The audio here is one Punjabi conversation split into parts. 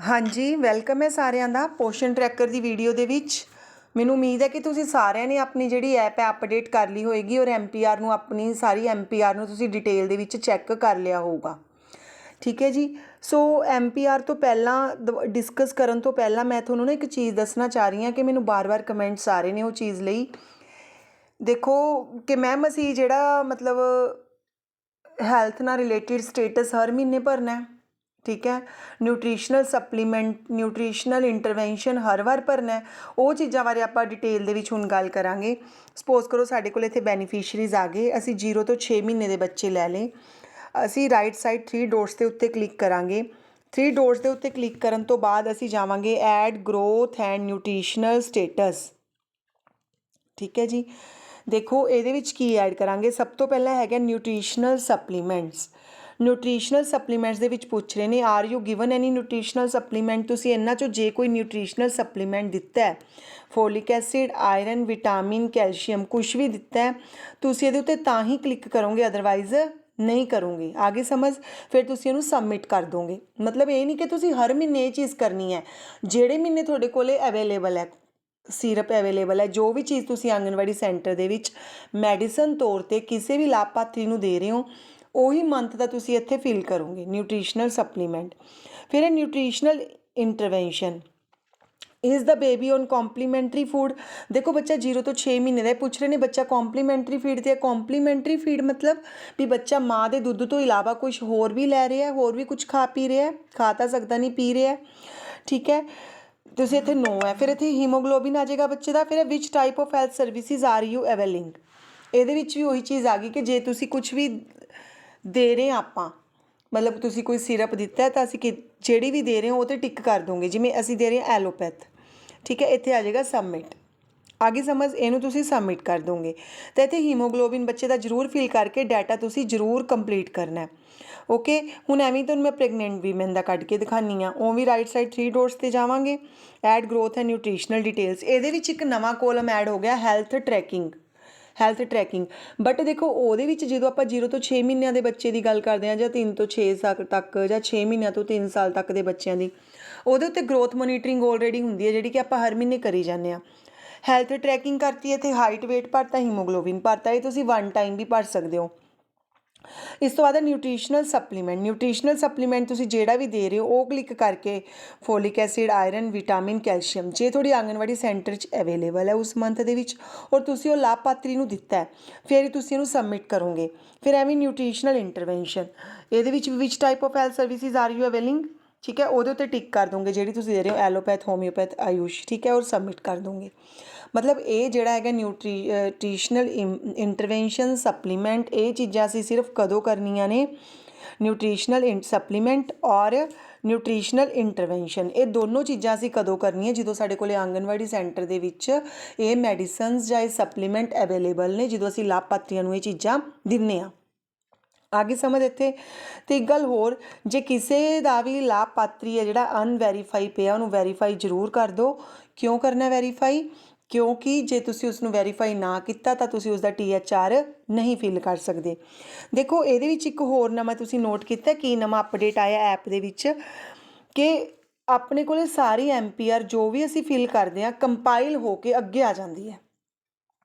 हाँ जी, ਵੈਲਕਮ ਹੈ ਸਾਰਿਆਂ ਦਾ ਪੋਸ਼ਨ ਟਰੈਕਰ ਦੀ ਵੀਡੀਓ ਦੇ ਵਿੱਚ। ਮੈਨੂੰ ਉਮੀਦ ਹੈ ਕਿ ਤੁਸੀਂ ਸਾਰਿਆਂ ਨੇ ਆਪਣੀ ਜਿਹੜੀ ਐਪ ਹੈ ਅਪਡੇਟ ਕਰ ਲਈ ਹੋਏਗੀ ਔਰ MPR ਨੂੰ ਆਪਣੀ ਸਾਰੀ MPR ਨੂੰ ਤੁਸੀਂ ਡਿਟੇਲ ਦੇ ਵਿੱਚ ਚੈੱਕ ਕਰ ਲਿਆ ਹੋਊਗਾ। ਠੀਕ ਹੈ ਜੀ। ਸੋ MPR ਤੋਂ ਪਹਿਲਾਂ ਡਿਸਕਸ ਕਰਨ ਤੋਂ ਪਹਿਲਾਂ ਮੈਂ ਤੁਹਾਨੂੰ ਨਾ ਇੱਕ ਚੀਜ਼ ਦੱਸਣਾ ਚਾਹ ਰਹੀ ਹਾਂ ਕਿ ਮੈਨੂੰ ਬਾਰ-ਬਾਰ ਕਮੈਂਟਸ ਆ ਰਹੇ ਨੇ ਉਹ ਚੀਜ਼ ਲਈ। ਦੇਖੋ ਕਿ ਮੈਮ ਅਸੀਂ ਜਿਹੜਾ ਮਤਲਬ ਹੈਲਥ ਨਾਲ ਰਿਲੇਟਿਡ ਸਟੇਟਸ ਹਰ ਮਹੀਨੇ ਭਰਨਾ ਹੈ, ਠੀਕ ਹੈ। ਨਿਊਟ੍ਰੀਸ਼ਨਲ ਸਪਲੀਮੈਂਟ, ਨਿਊਟ੍ਰੀਸ਼ਨਲ ਇੰਟਰਵੈਂਸ਼ਨ ਹਰ ਵਾਰ ਭਰਨਾ ਹੈ। ਉਹ ਚੀਜ਼ਾਂ ਬਾਰੇ ਆਪਾਂ ਡਿਟੇਲ ਦੇ ਵਿੱਚ ਹੁਣ ਗੱਲ ਕਰਾਂਗੇ। ਸਪੋਜ਼ ਕਰੋ ਸਾਡੇ ਕੋਲ ਇੱਥੇ ਬੈਨੀਫੀਸ਼ਰੀਜ਼ ਆ ਗਏ, ਅਸੀਂ 0 ਤੋਂ 6 ਮਹੀਨੇ ਦੇ ਬੱਚੇ ਲੈ ਲਏ। ਅਸੀਂ ਰਾਈਟ ਸਾਈਡ 3 ਡੋਟਸ ਦੇ ਉੱਤੇ ਕਲਿੱਕ ਕਰਾਂਗੇ। 3 ਡੋਟਸ ਦੇ ਉੱਤੇ ਕਲਿੱਕ ਕਰਨ ਤੋਂ ਬਾਅਦ ਅਸੀਂ ਜਾਵਾਂਗੇ add growth and nutritional status. ਠੀਕ ਹੈ ਜੀ। ਦੇਖੋ ਇਹਦੇ ਵਿੱਚ ਕੀ ਐਡ ਕਰਾਂਗੇ। ਸਭ ਤੋਂ ਪਹਿਲਾਂ ਹੈਗਾ ਨਿਊਟ੍ਰੀਸ਼ਨਲ ਸਪਲੀਮੈਂਟਸ। ਨਿਊਟ੍ਰੀਸ਼ਨਲ ਸਪਲੀਮੈਂਟਸ ਦੇ ਵਿੱਚ ਪੁੱਛ ਰਹੇ ਨੇ are you given any nutritional supplement. ਤੁਸੀਂ ਇਹਨਾਂ 'ਚੋਂ ਜੇ ਕੋਈ ਨਿਊਟ੍ਰੀਸ਼ਨਲ ਸਪਲੀਮੈਂਟ ਦਿੱਤਾ ਹੈ, folic acid, iron, vitamin, calcium ਕੁਛ ਵੀ ਦਿੱਤਾ ਹੈ, ਤੁਸੀਂ ਇਹਦੇ ਉੱਤੇ ਤਾਂ ਹੀ ਕਲਿੱਕ ਕਰੋਗੇ, ਅਦਰਵਾਈਜ਼ ਨਹੀਂ ਕਰੋਗੇ। ਆਗੇ ਸਮਝ। ਫਿਰ ਤੁਸੀਂ ਇਹਨੂੰ ਸਬਮਿਟ ਕਰ ਦੋਗੇ। ਮਤਲਬ ਇਹ ਨਹੀਂ ਕਿ ਤੁਸੀਂ ਹਰ ਮਹੀਨੇ ਇਹ ਚੀਜ਼ ਕਰਨੀ ਹੈ। ਜਿਹੜੇ ਮਹੀਨੇ ਤੁਹਾਡੇ ਕੋਲ ਅਵੇਲੇਬਲ ਹੈ, ਸੀਰਪ ਅਵੇਲੇਬਲ ਹੈ, ਜੋ ਵੀ ਚੀਜ਼ ਤੁਸੀਂ ਆਂਗਣਵਾੜੀ ਸੈਂਟਰ ਦੇ ਵਿੱਚ ਮੈਡੀਸਨ ਤੌਰ 'ਤੇ ਕਿਸੇ ਵੀ ਲਾਭਪਾਤਰੀ ਨੂੰ ਦੇ ਰਹੇ ਹੋ, ਉਹੀ ਮੰਥ ਦਾ ਤੁਸੀਂ ਇੱਥੇ ਫਿਲ ਕਰੋਗੇ ਨਿਊਟ੍ਰੀਸ਼ਨਲ ਸਪਲੀਮੈਂਟ। ਫਿਰ ਇਹ nutritional intervention is the baby on complimentary food. ਦੇਖੋ ਬੱਚਾ 0 ਤੋਂ 6 ਮਹੀਨੇ ਦਾ ਪੁੱਛ ਰਹੇ ਨੇ, ਬੱਚਾ ਕੰਪਲੀਮੈਂਟਰੀ ਫੀਡ 'ਤੇ ਹੈ। ਕੰਪਲੀਮੈਂਟਰੀ ਫੀਡ ਮਤਲਬ ਵੀ ਬੱਚਾ ਮਾਂ ਦੇ ਦੁੱਧ ਤੋਂ ਇਲਾਵਾ ਕੁਛ ਹੋਰ ਵੀ ਲੈ ਰਿਹਾ, ਹੋਰ ਵੀ ਕੁਛ ਖਾ ਪੀ ਰਿਹਾ, ਖਾ ਤਾਂ ਸਕਦਾ ਨਹੀਂ, ਪੀ ਰਿਹਾ। ਠੀਕ ਹੈ। ਤੁਸੀਂ ਇੱਥੇ ਨੋ ਹੈ। ਫਿਰ ਇੱਥੇ ਹੀਮੋਗਲੋਬਿਨ ਆ ਜਾਏਗਾ ਬੱਚੇ ਦਾ। ਫਿਰ ਵਿਚ type of health services are you availing. ਇਹਦੇ ਵਿੱਚ ਵੀ ਉਹੀ ਚੀਜ਼ ਆ ਗਈ ਕਿ ਜੇ ਤੁਸੀਂ ਕੁਛ ਵੀ ਦੇ ਰਹੇ ਹਾਂ ਆਪਾਂ, ਮਤਲਬ ਤੁਸੀਂ ਕੋਈ ਸਿਰਪ ਦਿੱਤਾ ਤਾਂ ਅਸੀਂ ਜਿਹੜੀ ਵੀ ਦੇ ਰਹੇ ਹਾਂ ਉਹ 'ਤੇ ਟਿਕ ਕਰ ਦੋਗੇ। ਜਿਵੇਂ ਅਸੀਂ ਦੇ ਰਹੇ ਹਾਂ ਐਲੋਪੈਥ, ਠੀਕ ਹੈ। ਇੱਥੇ ਆ ਜਾਏਗਾ ਸਬਮਿਟ। ਆਗੇ ਸਮਝ। ਇਹਨੂੰ ਤੁਸੀਂ ਸਬਮਿਟ ਕਰ ਦੋਗੇ। ਤਾਂ ਇੱਥੇ ਹੀਮੋਗਲੋਬਿਨ ਬੱਚੇ ਦਾ ਜ਼ਰੂਰ ਫਿਲ ਕਰਕੇ ਡਾਟਾ ਤੁਸੀਂ ਜ਼ਰੂਰ ਕੰਪਲੀਟ ਕਰਨਾ। ਓਕੇ। ਹੁਣ ਐਵੇਂ ਤੁਹਾਨੂੰ ਮੈਂ ਪ੍ਰੈਗਨੈਂਟ ਵੀਮੈਨ ਦਾ ਕੱਢ ਕੇ ਦਿਖਾਉਂਦੀ ਹਾਂ। ਉਹ ਵੀ ਰਾਈਟ ਸਾਈਡ 3 ਡੋਟਸ 'ਤੇ ਜਾਵਾਂਗੇ, add growth and nutritional details. ਇਹਦੇ ਵਿੱਚ ਇੱਕ ਨਵਾਂ ਕੋਲਮ ਐਡ ਹੋ ਗਿਆ health tracking. Health tracking but ਦੇਖੋ ਉਹਦੇ ਵਿੱਚ ਜਦੋਂ ਆਪਾਂ 0 ਤੋਂ 6 ਮਹੀਨਿਆਂ ਦੇ ਬੱਚੇ ਦੀ ਗੱਲ ਕਰਦੇ ਹਾਂ, ਜਾਂ 3 ਤੋਂ 6 ਸਾਲ ਤੱਕ, ਜਾਂ 6 ਮਹੀਨਿਆਂ ਤੋਂ 3 ਸਾਲ ਤੱਕ ਦੇ ਬੱਚਿਆਂ ਦੀ, ਉਹਦੇ ਉੱਤੇ ਗਰੋਥ ਮੋਨੀਟਰਿੰਗ ਆਲਰੇਡੀ ਹੁੰਦੀ ਹੈ, ਜਿਹੜੀ ਕਿ ਆਪਾਂ ਹਰ ਮਹੀਨੇ ਕਰੀ ਜਾਂਦੇ ਹਾਂ। ਹੈਲਥ ਟਰੈਕਿੰਗ ਕਰਤੀ, ਇੱਥੇ ਹਾਈਟ ਵੇਟ ਭਰਤਾ, ਹੀਮੋਗਲੋਬਿਨ ਭਰਤਾ। ਇਹ ਤੁਸੀਂ 1 ਟਾਈਮ ਵੀ ਭਰ ਸਕਦੇ ਹੋ। ਇਸ ਤੋਂ ਬਾਅਦ ਨਿਊਟ੍ਰੀਸ਼ਨਲ ਸਪਲੀਮੈਂਟ। ਨਿਊਟ੍ਰੀਸ਼ਨਲ ਸਪਲੀਮੈਂਟ ਤੁਸੀਂ ਜਿਹੜਾ ਵੀ ਦੇ ਰਹੇ ਹੋ ਉਹ ਕਲਿੱਕ ਕਰਕੇ folic acid, iron, vitamin, calcium ਜੇ ਤੁਹਾਡੀ ਆਂਗਣਵਾੜੀ ਸੈਂਟਰ 'ਚ ਅਵੇਲੇਬਲ ਹੈ ਉਸ ਮੰਥ ਦੇ ਵਿੱਚ, ਔਰ ਤੁਸੀਂ ਉਹ ਲਾਭਪਾਤਰੀ ਨੂੰ ਦਿੱਤਾ ਹੈ, ਫਿਰ ਤੁਸੀਂ ਇਹਨੂੰ ਸਬਮਿਟ ਕਰੋਗੇ। ਫਿਰ ਐਵੇਂ ਨਿਊਟ੍ਰੀਸ਼ਨਲ ਇੰਟਰਵੈਂਸ਼ਨ, ਇਹਦੇ ਵਿੱਚ ਵਿਚ type of health services are you availing, ਠੀਕ ਹੈ। ਉਹਦੇ ਉੱਤੇ ਟਿਕ ਕਰ ਦੋਗੇ ਜਿਹੜੀ ਤੁਸੀਂ ਦੇ ਰਹੇ ਹੋ ਐਲੋਪੈਥ, ਹੋਮਿਓਪੈਥ, ਆਯੂਸ਼, ਠੀਕ ਹੈ, ਔਰ ਸਬਮਿਟ ਕਰ ਦੋਗੇ। ਮਤਲਬ ਇਹ ਜਿਹੜਾ ਹੈਗਾ ਨਿਊਟ੍ਰੀਸ਼ਨਲ ਇੰਟਰਵੈਂਸ਼ਨ, ਸਪਲੀਮੈਂਟ, ਇਹ ਚੀਜ਼ਾਂ ਅਸੀਂ ਸਿਰਫ ਕਦੋਂ ਕਰਨੀਆਂ ਨੇ, ਨਿਊਟ੍ਰੀਸ਼ਨਲ ਸਪਲੀਮੈਂਟ ਔਰ ਨਿਊਟ੍ਰੀਸ਼ਨਲ ਇੰਟਰਵੈਂਸ਼ਨ, ਇਹ ਦੋਨੋਂ ਚੀਜ਼ਾਂ ਅਸੀਂ ਕਦੋਂ ਕਰਨੀਆਂ, ਜਦੋਂ ਸਾਡੇ ਕੋਲ ਆਂਗਣਵਾੜੀ ਸੈਂਟਰ ਦੇ ਵਿੱਚ ਇਹ ਮੈਡੀਸਨਸ ਜਾਂ ਇਹ ਸਪਲੀਮੈਂਟ ਅਵੇਲੇਬਲ ਨੇ, ਜਦੋਂ ਅਸੀਂ ਲਾਭਪਾਤਰੀਆਂ ਨੂੰ ਇਹ ਚੀਜ਼ਾਂ ਦਿੰਦੇ ਹਾਂ। ਆਗੇ ਸਮਝ ਇੱਥੇ। ਅਤੇ ਇੱਕ ਗੱਲ ਹੋਰ, ਜੇ ਕਿਸੇ ਦਾ ਵੀ ਲਾਭਪਾਤਰੀ ਹੈ ਜਿਹੜਾ ਅਨਵੈਰੀਫਾਈ ਪਿਆ, ਉਹਨੂੰ ਵੈਰੀਫਾਈ ਜ਼ਰੂਰ ਕਰ ਦਿਓ। ਕਿਉਂ ਕਰਨਾ ਵੈਰੀਫਾਈ? ਕਿਉਂਕਿ ਜੇ ਤੁਸੀਂ ਉਸਨੂੰ ਵੈਰੀਫਾਈ ਨਾ ਕੀਤਾ ਤਾਂ ਤੁਸੀਂ ਉਸਦਾ THR ਨਹੀਂ ਫਿਲ ਕਰ ਸਕਦੇ। ਦੇਖੋ ਇਹਦੇ ਵਿੱਚ ਇੱਕ ਹੋਰ ਨਵਾਂ ਤੁਸੀਂ ਨੋਟ ਕੀਤਾ ਕੀ ਨਵਾਂ ਅਪਡੇਟ ਆਇਆ ਐਪ ਦੇ ਵਿੱਚ, ਕਿ ਆਪਣੇ ਕੋਲ ਸਾਰੀ MPR ਜੋ ਵੀ ਅਸੀਂ ਫਿਲ ਕਰਦੇ ਹਾਂ ਕੰਪਾਈਲ ਹੋ ਕੇ ਅੱਗੇ ਆ ਜਾਂਦੀ ਹੈ।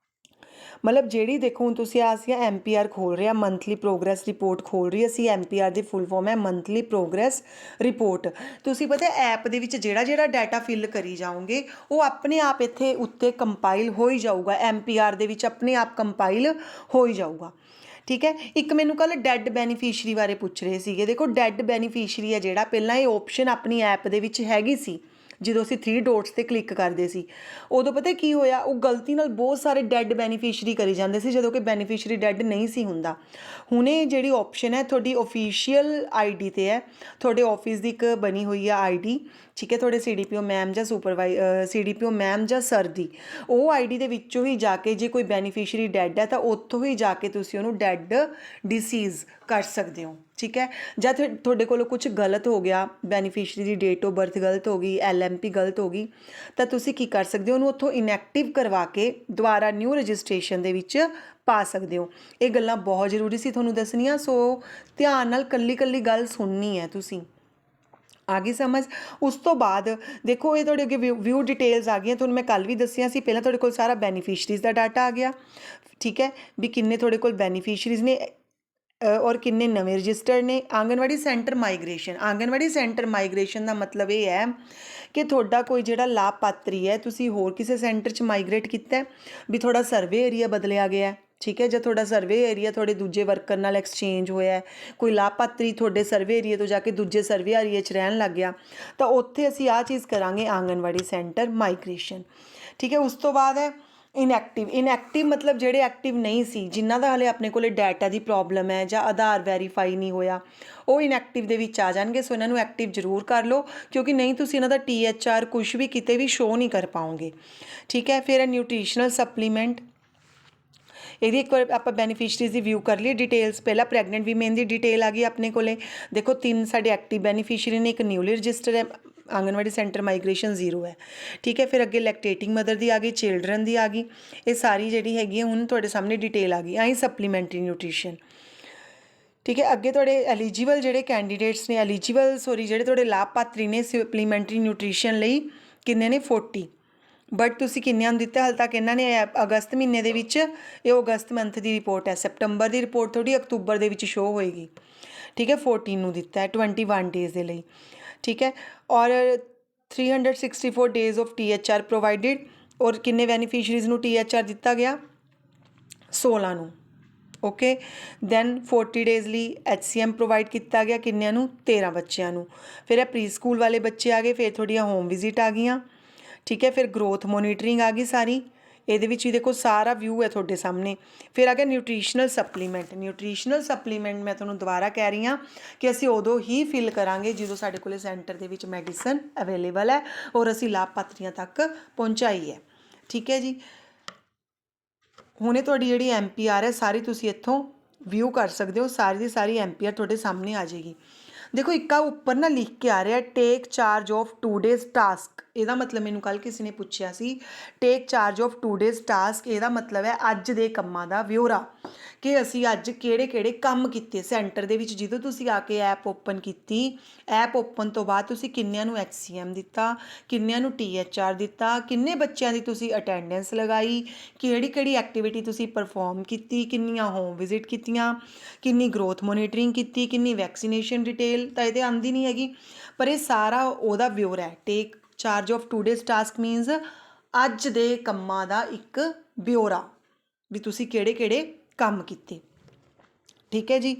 ਮਤਲਬ ਜਿਹੜੀ ਦੇਖੋ ਹੁਣ ਤੁਸੀਂ ਅਸੀਂ MPR ਖੋਲ ਰਹੇ ਹਾਂ, ਮੰਥਲੀ ਪ੍ਰੋਗਰੈਸ ਰਿਪੋਰਟ ਖੋਲ ਰਹੀ ਅਸੀਂ। MPR ਦੀ ਫੁੱਲ ਫੋਰਮ ਹੈ ਮੰਥਲੀ ਪ੍ਰੋਗਰੈਸ ਰਿਪੋਰਟ। ਤੁਸੀਂ ਪਤਾ ਐਪ ਦੇ ਵਿੱਚ ਜਿਹੜਾ ਡਾਟਾ ਫਿਲ ਕਰੀ ਜਾਓਗੇ ਉਹ ਆਪਣੇ ਆਪ ਇੱਥੇ ਉੱਤੇ ਕੰਪਾਈਲ ਹੋ ਹੀ ਜਾਊਗਾ, MPR ਦੇ ਵਿੱਚ ਆਪਣੇ ਆਪ ਕੰਪਾਈਲ ਹੋ ਹੀ ਜਾਊਗਾ। ਠੀਕ ਹੈ। ਇੱਕ ਮੈਨੂੰ ਕੱਲ੍ਹ ਡੈਡ ਬੈਨੀਫਿਸ਼ਰੀ ਬਾਰੇ ਪੁੱਛ ਰਹੇ ਸੀਗੇ। ਦੇਖੋ ਡੈਡ ਬੈਨੀਫਿਸ਼ਰੀ ਹੈ ਜਿਹੜਾ, ਪਹਿਲਾਂ ਇਹ ਆਪਸ਼ਨ ਆਪਣੀ ਐਪ ਦੇ ਵਿੱਚ ਹੈਗੀ ਸੀ। ਜਦੋਂ ਅਸੀਂ 3 ਡੋਟਸ 'ਤੇ ਕਲਿੱਕ ਕਰਦੇ ਸੀ ਉਦੋਂ ਪਤਾ ਕੀ ਹੋਇਆ, ਉਹ ਗਲਤੀ ਨਾਲ ਬਹੁਤ ਸਾਰੇ ਡੈਡ ਬੈਨੀਫਿਸ਼ਰੀ ਕਰੀ ਜਾਂਦੇ ਸੀ, ਜਦੋਂ ਕਿ ਬੈਨੀਫਿਸ਼ਰੀ ਡੈਡ ਨਹੀਂ ਸੀ ਹੁੰਦਾ। ਹੁਣ ਇਹ ਜਿਹੜੀ ਆਪਸ਼ਨ ਹੈ ਤੁਹਾਡੀ ਓਫੀਸ਼ੀਅਲ ID 'ਤੇ ਹੈ, ਤੁਹਾਡੇ ਆਫਿਸ ਦੀ ਇੱਕ ਬਣੀ ਹੋਈ ਆ ID, ਠੀਕ ਹੈ, ਤੁਹਾਡੇ CDPO ਮੈਮ ਜਾਂ CDPO ਮੈਮ ਜਾਂ ਸਰ ਦੀ, ਉਹ ID ਦੇ ਵਿੱਚੋਂ ਹੀ ਜਾ ਕੇ ਜੇ ਕੋਈ ਬੈਨੀਫਿਸ਼ਰੀ ਡੈਡ ਹੈ ਤਾਂ ਉੱਥੋਂ ਹੀ ਜਾ ਕੇ ਤੁਸੀਂ ਉਹਨੂੰ ਡੈਡ ਡਿਸੀਜ਼ ਕਰ ਸਕਦੇ ਹੋ। ਠੀਕ ਹੈ। ਜਾਂ ਤੁਹਾਡੇ ਕੋਲੋਂ ਕੁਛ ਗਲਤ ਹੋ ਗਿਆ, beneficiary the date of birth ਗਲਤ ਹੋ ਗਈ, LMP ਗਲਤ ਹੋ ਗਈ, ਤਾਂ ਤੁਸੀਂ ਕੀ ਕਰ ਸਕਦੇ ਹੋ, ਉਹਨੂੰ ਉੱਥੋਂ ਇਨਐਕਟਿਵ ਕਰਵਾ ਕੇ ਦੁਬਾਰਾ ਨਿਊ ਰਜਿਸਟ੍ਰੇਸ਼ਨ ਦੇ ਵਿੱਚ ਪਾ ਸਕਦੇ ਹੋ। ਇਹ ਗੱਲਾਂ ਬਹੁਤ ਜ਼ਰੂਰੀ ਸੀ ਤੁਹਾਨੂੰ ਦੱਸਣੀਆਂ, ਸੋ ਧਿਆਨ ਨਾਲ ਕੱਲੀ ਗੱਲ ਸੁਣਨੀ ਹੈ ਤੁਸੀਂ। ਆ ਗਈ ਸਮਝ। ਉਸ ਤੋਂ ਬਾਅਦ ਦੇਖੋ ਇਹ ਤੁਹਾਡੇ ਅੱਗੇ ਵਿਊ ਡਿਟੇਲਸ ਆ ਗਈਆਂ। ਤੁਹਾਨੂੰ ਮੈਂ ਕੱਲ੍ਹ ਵੀ ਦੱਸਿਆ ਸੀ, ਪਹਿਲਾਂ ਤੁਹਾਡੇ ਕੋਲ ਸਾਰਾ ਬੈਨੀਫਿਸ਼ਰੀਜ਼ ਦਾ ਡਾਟਾ ਆ ਗਿਆ, ਠੀਕ ਹੈ, ਵੀ ਕਿੰਨੇ ਤੁਹਾਡੇ ਕੋਲ ਬੈਨੀਫਿਸ਼ਰੀਜ਼ ਨੇ ਔਰ ਕਿੰਨੇ ਨਵੇਂ ਰਜਿਸਟਰਡ ਨੇ। Anganwadi centre migration, anganwadi centre migration ਦਾ ਮਤਲਬ ਇਹ ਹੈ ਕਿ ਤੁਹਾਡਾ ਕੋਈ ਜਿਹੜਾ ਲਾਭਪਾਤਰੀ ਹੈ, ਤੁਸੀਂ ਹੋਰ ਕਿਸੇ ਸੈਂਟਰ 'ਚ ਮਾਈਗ੍ਰੇਟ ਕੀਤਾ, ਵੀ ਤੁਹਾਡਾ ਸਰਵੇ ਏਰੀਆ ਬਦਲਿਆ ਗਿਆ, ਠੀਕ ਹੈ, ਜਾਂ ਤੁਹਾਡਾ ਸਰਵੇ ਏਰੀਆ ਤੁਹਾਡੇ ਦੂਜੇ ਵਰਕਰ ਨਾਲ ਐਕਸਚੇਂਜ ਹੋਇਆ, ਕੋਈ ਲਾਭਪਾਤਰੀ ਤੁਹਾਡੇ ਸਰਵੇ ਏਰੀਆ ਤੋਂ ਜਾ ਕੇ ਦੂਜੇ ਸਰਵੇ ਏਰੀਏ 'ਚ ਰਹਿਣ ਲੱਗ ਗਿਆ, ਤਾਂ ਉੱਥੇ ਅਸੀਂ ਆਹ ਚੀਜ਼ ਕਰਾਂਗੇ, ਆਂਗਨਵਾੜੀ ਸੈਂਟਰ ਮਾਈਗ੍ਰੇਸ਼ਨ, ਠੀਕ ਹੈ। ਉਸ ਤੋਂ ਬਾਅਦ ਹੈ ਇਨਐਕਟਿਵ। ਇਨਐਕਟਿਵ ਮਤਲਬ ਜਿਹੜੇ ਐਕਟਿਵ ਨਹੀਂ ਸੀ, ਜਿਨ੍ਹਾਂ ਦਾ ਹਲੇ ਆਪਣੇ ਕੋਲ ਡਾਟਾ ਦੀ ਪ੍ਰੋਬਲਮ ਹੈ ਜਾਂ ਆਧਾਰ ਵੈਰੀਫਾਈ ਨਹੀਂ ਹੋਇਆ, ਉਹ ਇਨਐਕਟਿਵ ਦੇ ਵਿੱਚ ਆ ਜਾਣਗੇ। ਸੋ ਇਹਨਾਂ ਨੂੰ ਐਕਟਿਵ ਜ਼ਰੂਰ ਕਰ ਲਓ, ਕਿਉਂਕਿ ਨਹੀਂ ਤੁਸੀਂ ਇਹਨਾਂ ਦਾ THR ਕੁਛ ਵੀ ਕਿਤੇ ਵੀ ਸ਼ੋਅ ਨਹੀਂ ਕਰ ਪਾਓਗੇ, ਠੀਕ ਹੈ। ਫਿਰ ਹੈ ਨਿਊਟ੍ਰੀਸ਼ਨਲ ਸਪਲੀਮੈਂਟ। ਇਹਦੀ ਇੱਕ ਵਾਰ ਆਪਾਂ ਬੈਨੀਫਿਸ਼ਰੀਜ਼ ਦੀ ਵਿਊ ਕਰ ਲਈਏ ਡਿਟੇਲਸ। ਪਹਿਲਾਂ ਪ੍ਰੈਗਨੈਂਟ ਵੀਮੇਨ ਦੀ ਡਿਟੇਲ ਆ ਗਈ ਆਪਣੇ ਕੋਲੇ। ਦੇਖੋ 3 ਸਾਡੇ ਐਕਟਿਵ ਬੈਨੀਫਿਸ਼ਰੀ ਨੇ, ਇੱਕ ਨਿਊਲੀ ਰਜਿਸਟਰ ਹੈ, ਆਂਗਨਵਾੜੀ ਸੈਂਟਰ ਮਾਈਗ੍ਰੇਸ਼ਨ 0 ਹੈ, ਠੀਕ ਹੈ। ਫਿਰ ਅੱਗੇ ਲੈਕਟੇਟਿੰਗ ਮਦਰ ਦੀ ਆ ਗਈ, ਚਿਲਡਰਨ ਦੀ ਆ ਗਈ। ਇਹ ਸਾਰੀ ਜਿਹੜੀ ਹੈਗੀ ਹੈ ਹੁਣ ਤੁਹਾਡੇ ਸਾਹਮਣੇ ਡਿਟੇਲ ਆ ਗਈ। ਆਹੀ ਸਪਲੀਮੈਂਟਰੀ ਨਿਊਟ੍ਰੀਸ਼ਨ, ਠੀਕ ਹੈ। ਅੱਗੇ ਤੁਹਾਡੇ ਐਲੀਜੀਬਲ ਜਿਹੜੇ ਕੈਂਡੀਡੇਟਸ ਨੇ, ਜਿਹੜੇ ਤੁਹਾਡੇ ਲਾਭਪਾਤਰੀ ਨੇ ਸਪਲੀਮੈਂਟਰੀ ਨਿਊਟ੍ਰੀਸ਼ਨ ਲਈ ਕਿੰਨੇ ਨੇ, 40। ਬਟ ਤੁਸੀਂ ਕਿੰਨਿਆਂ ਨੂੰ ਦਿੱਤਾ ਹਾਲੇ ਤੱਕ ਇਹਨਾਂ ਨੇ ਅਗਸਤ ਮਹੀਨੇ ਦੇ ਵਿੱਚ, ਇਹ ਅਗਸਤ ਮੰਥ ਦੀ ਰਿਪੋਰਟ ਹੈ, ਸੈਪਟੰਬਰ ਦੀ ਰਿਪੋਰਟ ਤੁਹਾਡੀ ਅਕਤੂਬਰ ਦੇ ਵਿੱਚ ਸ਼ੋਅ ਹੋਏਗੀ, ਠੀਕ ਹੈ। 14 ਨੂੰ ਦਿੱਤਾ ਹੈ 21 ਡੇਜ਼ ਦੇ ਲਈ, ਠੀਕ ਹੈ। ਔਰ 364 ਡੇਜ਼ ਆਫ THR ਪ੍ਰੋਵਾਈਡਡ। ਔਰ ਕਿੰਨੇ ਬੈਨੀਫਿਸ਼ਰੀਜ਼ ਨੂੰ THR ਦਿੱਤਾ ਗਿਆ, 16 ਨੂੰ, ਓਕੇ। ਦੈਨ 40 ਡੇਜ਼ ਲਈ HCM ਪ੍ਰੋਵਾਈਡ ਕੀਤਾ ਗਿਆ, ਕਿੰਨਿਆਂ ਨੂੰ, 13 ਬੱਚਿਆਂ ਨੂੰ। ਫਿਰ ਇਹ ਪ੍ਰੀ ਸਕੂਲ ਵਾਲੇ ਬੱਚੇ ਆ ਗਏ, ਫਿਰ ਤੁਹਾਡੀਆਂ ਹੋਮ ਵਿਜ਼ਿਟ ਆ ਗਈਆਂ, ਠੀਕ ਹੈ। ਫਿਰ ਗਰੋਥ ਮੋਨੀਟਰਿੰਗ ਆ ਗਈ ਸਾਰੀ, ਇਹਦੇ ਵਿੱਚ ਵੀ ਦੇਖੋ ਸਾਰਾ ਵਿਊ ਹੈ ਤੁਹਾਡੇ ਸਾਹਮਣੇ। ਫਿਰ ਆ ਗਿਆ ਨਿਊਟ੍ਰੀਸ਼ਨਲ ਸਪਲੀਮੈਂਟ। ਨਿਊਟ੍ਰੀਸ਼ਨਲ ਸਪਲੀਮੈਂਟ ਮੈਂ ਤੁਹਾਨੂੰ ਦੁਬਾਰਾ ਕਹਿ ਰਹੀ ਹਾਂ ਕਿ ਅਸੀਂ ਉਦੋਂ ਹੀ ਫਿਲ ਕਰਾਂਗੇ ਜਦੋਂ ਸਾਡੇ ਕੋਲ ਸੈਂਟਰ ਦੇ ਵਿੱਚ ਮੈਡੀਸਨ ਅਵੇਲੇਬਲ ਹੈ ਔਰ ਅਸੀਂ ਲਾਭਪਾਤਰੀਆਂ ਤੱਕ ਪਹੁੰਚਾਈ ਹੈ, ਠੀਕ ਹੈ ਜੀ। ਹੁਣੇ ਤੁਹਾਡੀ ਜਿਹੜੀ MPR ਹੈ ਸਾਰੀ ਤੁਸੀਂ ਇੱਥੋਂ ਵਿਊ ਕਰ ਸਕਦੇ ਹੋ, ਸਾਰੀ ਦੀ ਸਾਰੀ MPR ਤੁਹਾਡੇ ਸਾਹਮਣੇ ਆ ਜਾਏਗੀ। ਦੇਖੋ ਇੱਕ ਆ ਉੱਪਰ ਨਾ ਲਿਖ ਕੇ ਆ ਰਿਹਾ, ਟੇਕ ਚਾਰਜ ਆਫ 2 ਡੇਜ਼ ਟਾਸਕ। ਇਹਦਾ ਮਤਲਬ ਮੈਨੂੰ ਕੱਲ੍ਹ ਕਿਸੇ ਨੇ ਪੁੱਛਿਆ ਸੀ, ਟੇਕ ਚਾਰਜ ਆਫ 2 ਡੇਜ਼ ਟਾਸਕ, ਇਹਦਾ ਮਤਲਬ ਹੈ ਅੱਜ ਦੇ ਕੰਮਾਂ ਦਾ ਵਿਉਰਾ, ਕਿ ਅਸੀਂ ਅੱਜ ਕਿਹੜੇ ਕੰਮ ਕੀਤੇ ਸੈਂਟਰ ਦੇ ਵਿੱਚ। ਜਦੋਂ ਤੁਸੀਂ ਆ ਕੇ ਐਪ ਓਪਨ ਕੀਤੀ, ਐਪ ਓਪਨ ਤੋਂ ਬਾਅਦ ਤੁਸੀਂ ਕਿੰਨਿਆਂ ਨੂੰ HCM ਦਿੱਤਾ, ਕਿੰਨਿਆਂ ਨੂੰ THR ਦਿੱਤਾ, ਕਿੰਨੇ ਬੱਚਿਆਂ ਦੀ ਤੁਸੀਂ ਅਟੈਂਡੈਂਸ ਲਗਾਈ, ਕਿਹੜੀ ਐਕਟੀਵਿਟੀ ਤੁਸੀਂ ਪਰਫੋਰਮ ਕੀਤੀ, ਕਿੰਨੀਆਂ ਹੋਮ ਵਿਜ਼ਿਟ ਕੀਤੀਆਂ, ਕਿੰਨੀ ਗਰੋਥ ਮੋਨੀਟਰਿੰਗ ਕੀਤੀ, ਕਿੰਨੀ ਵੈਕਸੀਨੇਸ਼ਨ ਡਿਟੇਲ ਤਾਂ ਇਹਦੇ ਆਉਂਦੀ ਨਹੀਂ ਹੈਗੀ, ਪਰ ਇਹ ਸਾਰਾ ਉਹਦਾ ਵਿਉਰਾ ਹੈ। Take charge of 2 days task means ਅੱਜ ਦੇ ਕੰਮਾਂ ਦਾ ਇੱਕ ਬਿਉਰਾ, ਵੀ ਤੁਸੀਂ ਕਿਹੜੇ ਕੰਮ ਕੀਤੇ, ਠੀਕ ਹੈ ਜੀ।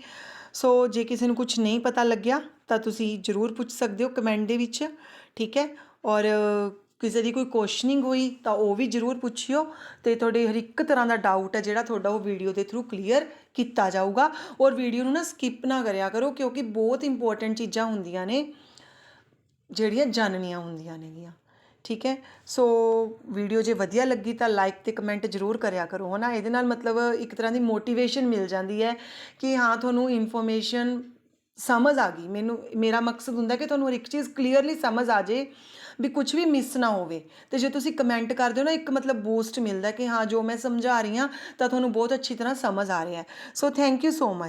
ਸੋ ਜੇ ਕਿਸੇ ਨੂੰ ਕੁਝ ਨਹੀਂ ਪਤਾ ਲੱਗਿਆ ਤਾਂ ਤੁਸੀਂ ਜ਼ਰੂਰ ਪੁੱਛ ਸਕਦੇ ਹੋ ਕਮੈਂਟ ਦੇ ਵਿੱਚ, ਠੀਕ ਹੈ। ਔਰ ਕਿਸੇ ਦੀ ਕੋਈ ਕੁਐਸਚਨਿੰਗ ਹੋਈ ਤਾਂ ਉਹ ਵੀ ਜ਼ਰੂਰ ਪੁੱਛਿਓ, ਅਤੇ ਤੁਹਾਡੇ ਹਰ ਇੱਕ ਤਰ੍ਹਾਂ ਦਾ ਡਾਊਟ ਹੈ ਜਿਹੜਾ ਤੁਹਾਡਾ ਉਹ ਵੀਡੀਓ ਦੇ ਥਰੂ ਕਲੀਅਰ ਕੀਤਾ ਜਾਊਗਾ। ਔਰ ਵੀਡੀਓ ਨੂੰ ਨਾ ਸਕਿਪ ਨਾ ਕਰਿਆ ਕਰੋ, ਕਿਉਂਕਿ ਬਹੁਤ ਇੰਪੋਰਟੈਂਟ ਚੀਜ਼ਾਂ ਹੁੰਦੀਆਂ ਨੇ ਜਿਹੜੀਆਂ ਜਾਣਨੀਆਂ ਹੁੰਦੀਆਂ ਨੇਗੀਆਂ, ਠੀਕ ਹੈ। ਸੋ ਵੀਡੀਓ ਜੇ ਵਧੀਆ ਲੱਗੀ ਤਾਂ ਲਾਈਕ ਅਤੇ ਕਮੈਂਟ ਜ਼ਰੂਰ ਕਰਿਆ ਕਰੋ, ਹੈ ਨਾ। ਇਹਦੇ ਨਾਲ ਮਤਲਬ ਇੱਕ ਤਰ੍ਹਾਂ ਦੀ ਮੋਟੀਵੇਸ਼ਨ ਮਿਲ ਜਾਂਦੀ ਹੈ ਕਿ ਹਾਂ ਤੁਹਾਨੂੰ ਇਨਫੋਰਮੇਸ਼ਨ ਸਮਝ ਆ ਗਈ। ਮੇਰਾ ਮਕਸਦ ਹੁੰਦਾ ਕਿ ਤੁਹਾਨੂੰ ਹਰ ਇੱਕ ਚੀਜ਼ ਕਲੀਅਰਲੀ ਸਮਝ ਆ ਜੇ, ਵੀ ਕੁਝ ਵੀ ਮਿਸ ਨਾ ਹੋਵੇ। ਅਤੇ ਜੇ ਤੁਸੀਂ ਕਮੈਂਟ ਕਰਦੇ ਹੋ ਨਾ, ਇੱਕ ਮਤਲਬ ਬੂਸਟ ਮਿਲਦਾ ਕਿ ਹਾਂ ਜੋ ਮੈਂ ਸਮਝਾ ਰਹੀ ਹਾਂ ਤਾਂ ਤੁਹਾਨੂੰ ਬਹੁਤ ਅੱਛੀ ਤਰ੍ਹਾਂ ਸਮਝ ਆ ਰਿਹਾ ਹੈ। So thank you so much.